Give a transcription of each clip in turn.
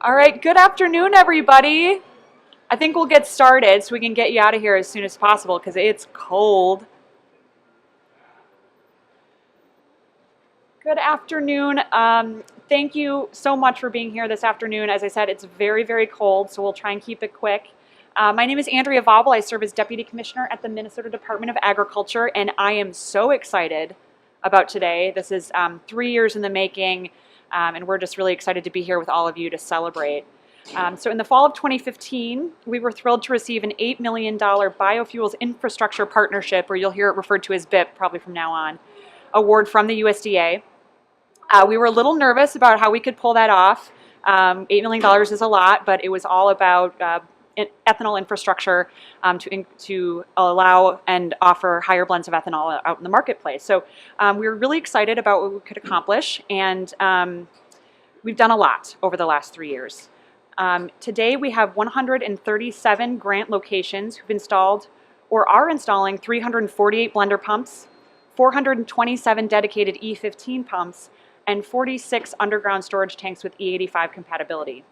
All right, good afternoon, everybody. I think we'll get started so we can get you out of here as soon as possible because it's cold. Good afternoon. Thank you so much for being here this afternoon. As I said, it's very, very cold, so we'll try and keep it quick. My name is Andrea Vaubel. I serve as Deputy Commissioner at the Minnesota Department of Agriculture, and I am so excited about today. This is 3 years in the making, and we're just really excited to be here with all of you to celebrate. So in the fall of 2015, we were thrilled to receive an $8 million Biofuels Infrastructure Partnership, or you'll hear it referred to as BIP probably from now on, award from the USDA. We were a little nervous about how we could pull that off. $8 million is a lot, but it was all about ethanol infrastructure to allow and offer higher blends of ethanol out in the marketplace. So we were really excited about what we could accomplish, and we've done a lot over the last 3 years. Today we have 137 grant locations who've installed or are installing 348 blender pumps, 427 dedicated E15 pumps, and 46 underground storage tanks with E85 compatibility.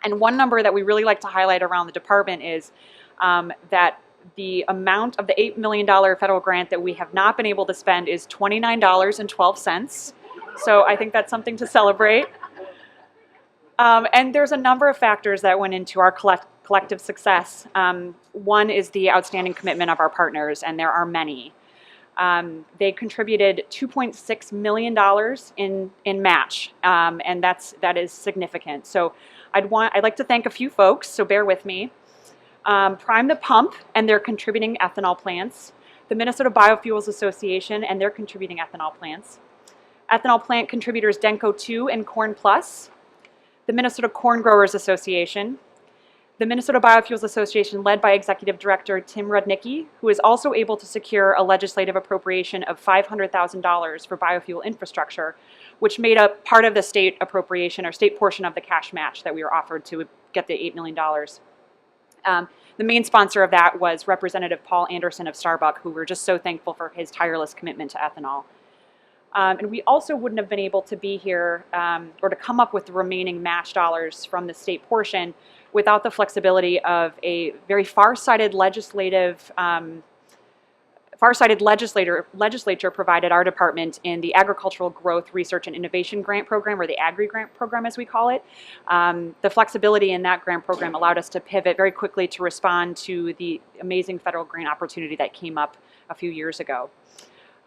And one number that we really like to highlight around the department is that the amount of the $8 million federal grant that we have not been able to spend is $29.12. So I think that's something to celebrate. And there's a number of factors that went into our collective success. One is the outstanding commitment of our partners, and there are many. They contributed $2.6 million in match, and that is significant. So I'd like to thank a few folks, so bear with me. Prime the Pump and their contributing ethanol plants, the Minnesota Biofuels Association and their contributing ethanol plants, ethanol plant contributors Denko 2 and Corn Plus, the Minnesota Corn Growers Association, the Minnesota Biofuels Association led by Executive Director Tim Rudnicki, who is also able to secure a legislative appropriation of $500,000 for biofuel infrastructure, which made up part of the state appropriation or state portion of the cash match that we were offered to get the $8 million. The main sponsor of that was Representative Paul Anderson of Starbuck, who we're just so thankful for his tireless commitment to ethanol. And we also wouldn't have been able to be here or to come up with the remaining match dollars from the state portion without the flexibility of a very far-sighted legislature provided our department in the Agricultural Growth, Research, and Innovation Grant Program, or the Agri-Grant Program as we call it. The flexibility in that grant program allowed us to pivot very quickly to respond to the amazing federal grant opportunity that came up a few years ago.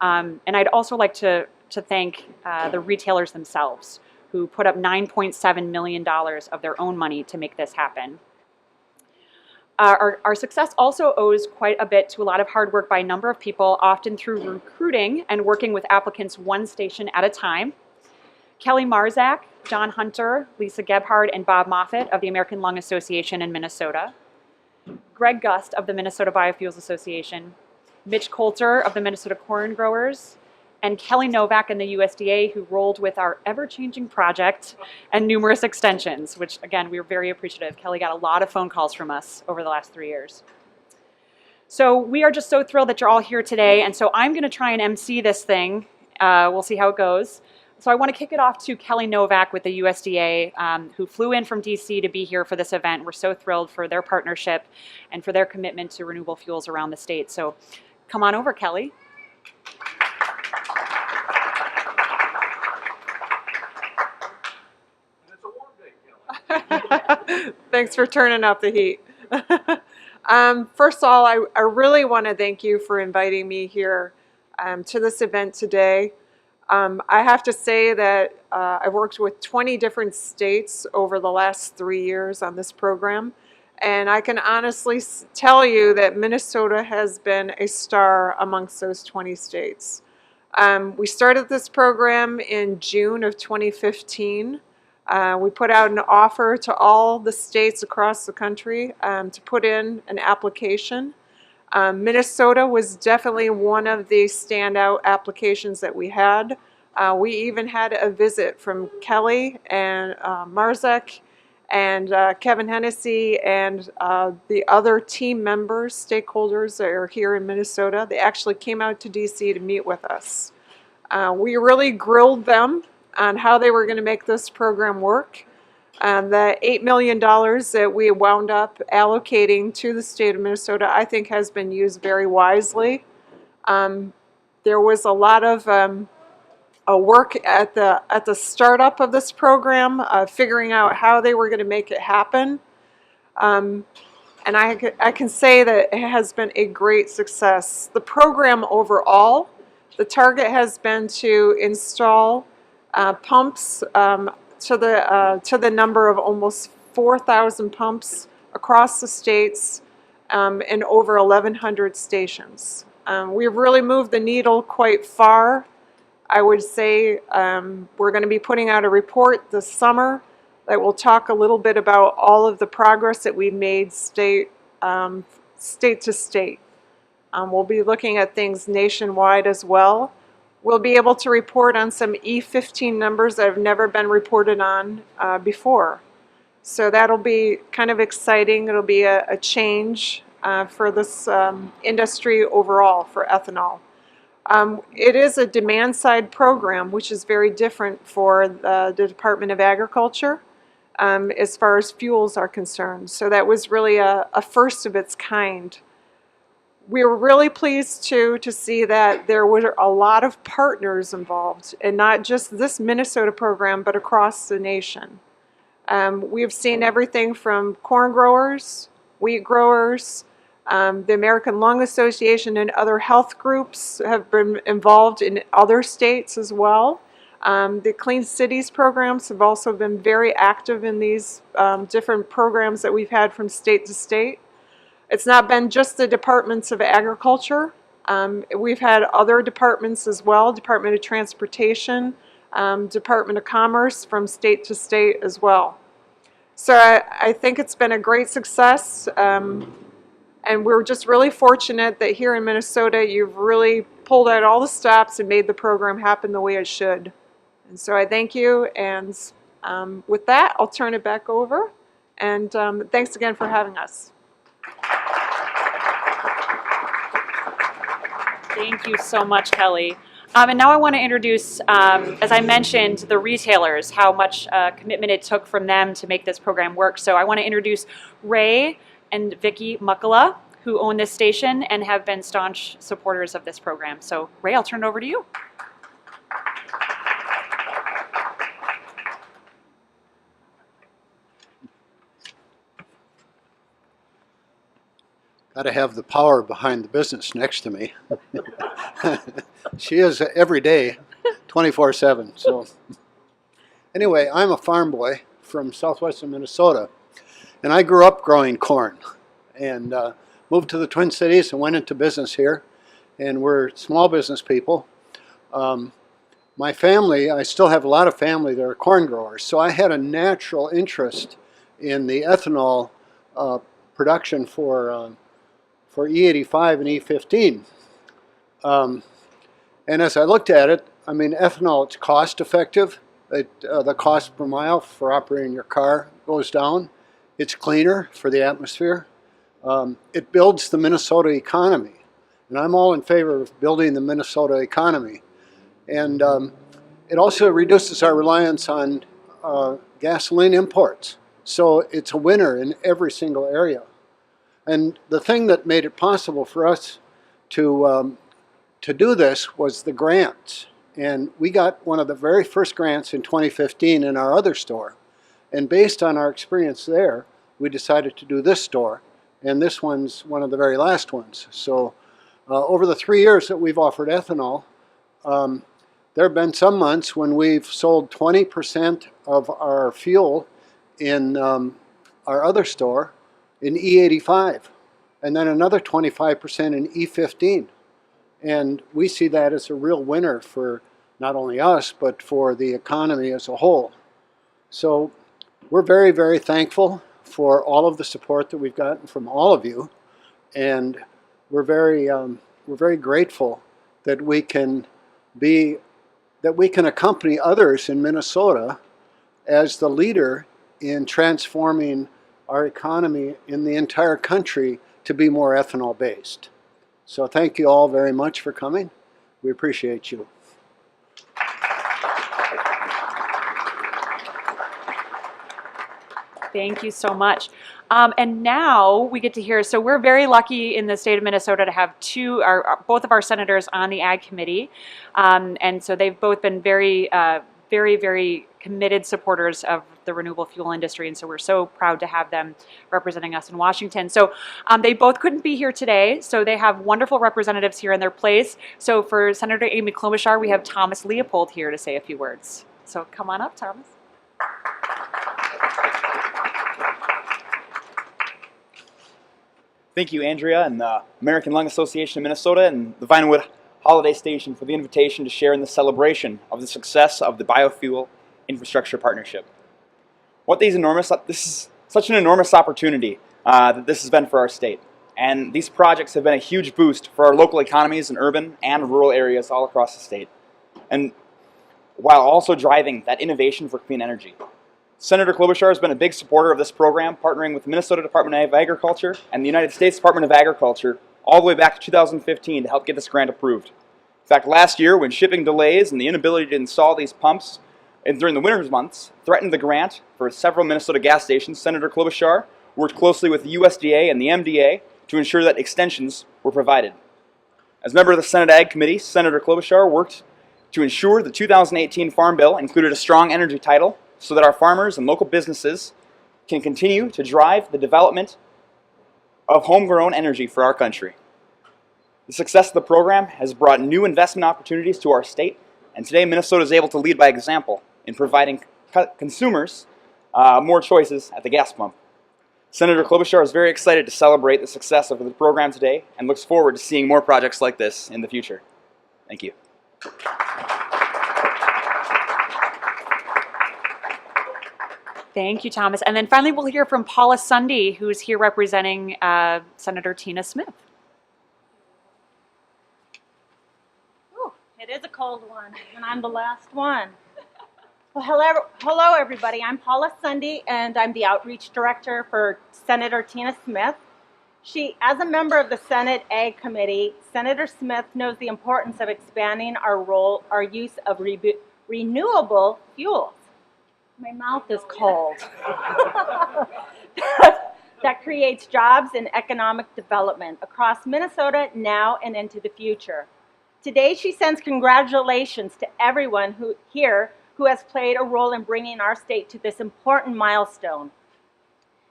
And I'd also like to thank the retailers themselves, who put up $9.7 million of their own money to make this happen. Our success also owes quite a bit to a lot of hard work by a number of people, often through recruiting and working with applicants one station at a time. Kelly Marzak, John Hunter, Lisa Gebhard, and Bob Moffitt of the American Lung Association in Minnesota. Greg Gust of the Minnesota Biofuels Association. Mitch Coulter of the Minnesota Corn Growers, and Kelly Novak in the USDA, who rolled with our ever-changing project and numerous extensions, which, again, we were very appreciative. Kelly got a lot of phone calls from us over the last 3 years. So we are just so thrilled that you're all here today, and so I'm going to try and MC this thing. We'll see how it goes. So I want to kick it off to Kelly Novak with the USDA, who flew in from DC to be here for this event. We're so thrilled for their partnership and for their commitment to renewable fuels around the state. So come on over, Kelly. It's a warm day, Kelly. Thanks for turning up the heat. First of all, I really want to thank you for inviting me here to this event today. I have to say that I've worked with 20 different states over the last 3 years on this program. And I can honestly tell you that Minnesota has been a star amongst those 20 states. We started this program in June of 2015. We put out an offer to all the states across the country to put in an application. Minnesota was definitely one of the standout applications that we had. We even had a visit from Kelly and Marzak and Kevin Hennessy and the other team members, stakeholders that are here in Minnesota. They actually came out to DC to meet with us. We really grilled them on how they were going to make this program work. The $8 million that we wound up allocating to the state of Minnesota, I think, has been used very wisely. There was a lot of work at the startup of this program, figuring out how they were going to make it happen. And I can say that it has been a great success. The program overall, the target has been to install pumps to the number of almost 4,000 pumps across the states in over 1,100 stations. We've really moved the needle quite far. I would say we're going to be putting out a report this summer that will talk a little bit about all of the progress that we've made state to state. We'll be looking at things nationwide as well. We'll be able to report on some E15 numbers that have never been reported on before. So that'll be kind of exciting. It'll be a change for this industry overall for ethanol. It is a demand-side program, which is very different for the Department of Agriculture as far as fuels are concerned. So that was really a first of its kind. We were really pleased to see that there were a lot of partners involved, and not just this Minnesota program, but across the nation. We've seen everything from corn growers, wheat growers, the American Lung Association and other health groups have been involved in other states as well. The Clean Cities programs have also been very active in these different programs that we've had from state to state. It's not been just the departments of agriculture. We've had other departments as well, Department of Transportation, Department of Commerce from state to state as well. So I think it's been a great success. And we're just really fortunate that here in Minnesota, you've really pulled out all the stops and made the program happen the way it should. And so I thank you. And with that, I'll turn it back over. And thanks again for having us. Thank you so much, Kelly. And now I want to introduce, as I mentioned, the retailers, how much commitment it took from them to make this program work. So I want to introduce Ray and Vicki Muckala, who own this station and have been staunch supporters of this program. So Ray, I'll turn it over to you. Got to have the power behind the business next to me. She is every day, 24/7. So anyway, I'm a farm boy from southwestern Minnesota, and I grew up growing corn and moved to the Twin Cities and went into business here, and we're small business people. My family, I still have a lot of family that are corn growers, so I had a natural interest in the ethanol production for E85 and E15. And as I looked at it, I mean, ethanol, it's cost effective. The cost per mile for operating your car goes down. It's cleaner for the atmosphere. It builds the Minnesota economy. And I'm all in favor of building the Minnesota economy. And it also reduces our reliance on gasoline imports. So it's a winner in every single area. And the thing that made it possible for us to do this was the grants. And we got one of the very first grants in 2015 in our other store. And based on our experience there, we decided to do this store. And this one's one of the very last ones. So over the 3 years that we've offered ethanol, there have been some months when we've sold 20% of our fuel in our other store in E85, and then another 25% in E15. And we see that as a real winner for not only us, but for the economy as a whole. So we're very, very thankful for all of the support that we've gotten from all of you. And we're very grateful that we can accompany others in Minnesota as the leader in transforming our economy in the entire country to be more ethanol based. So thank you all very much for coming. We appreciate you. Thank you so much. And now we get to hear, so we're very lucky in the state of Minnesota to have both of our senators on the Ag Committee. And so they've both been very, very committed supporters of the renewable fuel industry. And so we're so proud to have them representing us in Washington. So they both couldn't be here today. So they have wonderful representatives here in their place. So for Senator Amy Klobuchar, we have Thomas Leopold here to say a few words. So come on up, Thomas. Thank you, Andrea, and the American Lung Association of Minnesota and the Vinewood Holiday Station for the invitation to share in the celebration of the success of the Biofuel Infrastructure Partnership. This is such an enormous opportunity that this has been for our state. And these projects have been a huge boost for our local economies in urban and rural areas all across the state. And while also driving that innovation for clean energy. Senator Klobuchar has been a big supporter of this program, partnering with the Minnesota Department of Agriculture and the United States Department of Agriculture all the way back to 2015 to help get this grant approved. In fact, last year, when shipping delays and the inability to install these pumps during the winter months threatened the grant for several Minnesota gas stations, Senator Klobuchar worked closely with the USDA and the MDA to ensure that extensions were provided. As member of the Senate Ag Committee, Senator Klobuchar worked to ensure the 2018 Farm Bill included a strong energy title so that our farmers and local businesses can continue to drive the development of homegrown energy for our country. The success of the program has brought new investment opportunities to our state, and today Minnesota is able to lead by example in providing consumers more choices at the gas pump. Senator Klobuchar is very excited to celebrate the success of the program today and looks forward to seeing more projects like this in the future. Thank you. Thank you, Thomas. And then finally, we'll hear from Paula Sunday, who's here representing Senator Tina Smith. Ooh, it is a cold one, and I'm the last one. Well, hello, everybody. I'm Paula Sunday, and I'm the Outreach Director for Senator Tina Smith. As a member of the Senate Ag Committee, Senator Smith knows the importance of expanding our use of renewable fuels. My mouth is cold. That creates jobs and economic development across Minnesota now and into the future. Today, she sends congratulations to everyone who has played a role in bringing our state to this important milestone.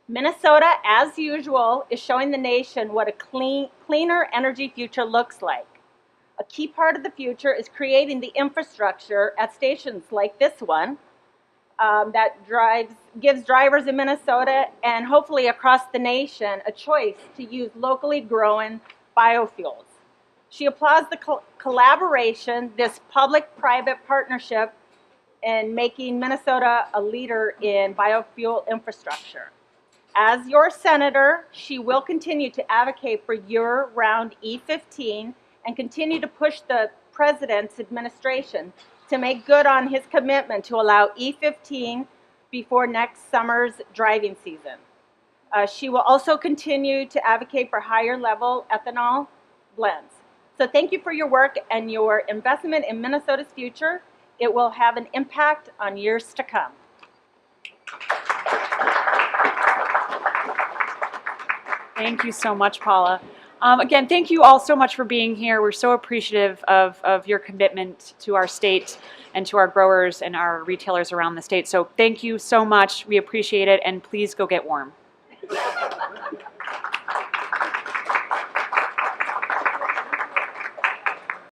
Minnesota, as usual, is showing the nation what a cleaner energy future looks like. A key part of the future is creating the infrastructure at stations like this one that gives drivers in Minnesota and hopefully across the nation a choice to use locally grown biofuels. She applauds the collaboration, this public-private partnership, in making Minnesota a leader in biofuel infrastructure. As your senator, she will continue to advocate for year-round E15 and continue to push the president's administration to make good on his commitment to allow E15 before next summer's driving season. She will also continue to advocate for higher level ethanol blends. So thank you for your work and your investment in Minnesota's future. It will have an impact on years to come. Thank you so much, Paula. Again, thank you all so much for being here. We're so appreciative of your commitment to our state and to our growers and our retailers around the state. So thank you so much. We appreciate it, and please go get warm.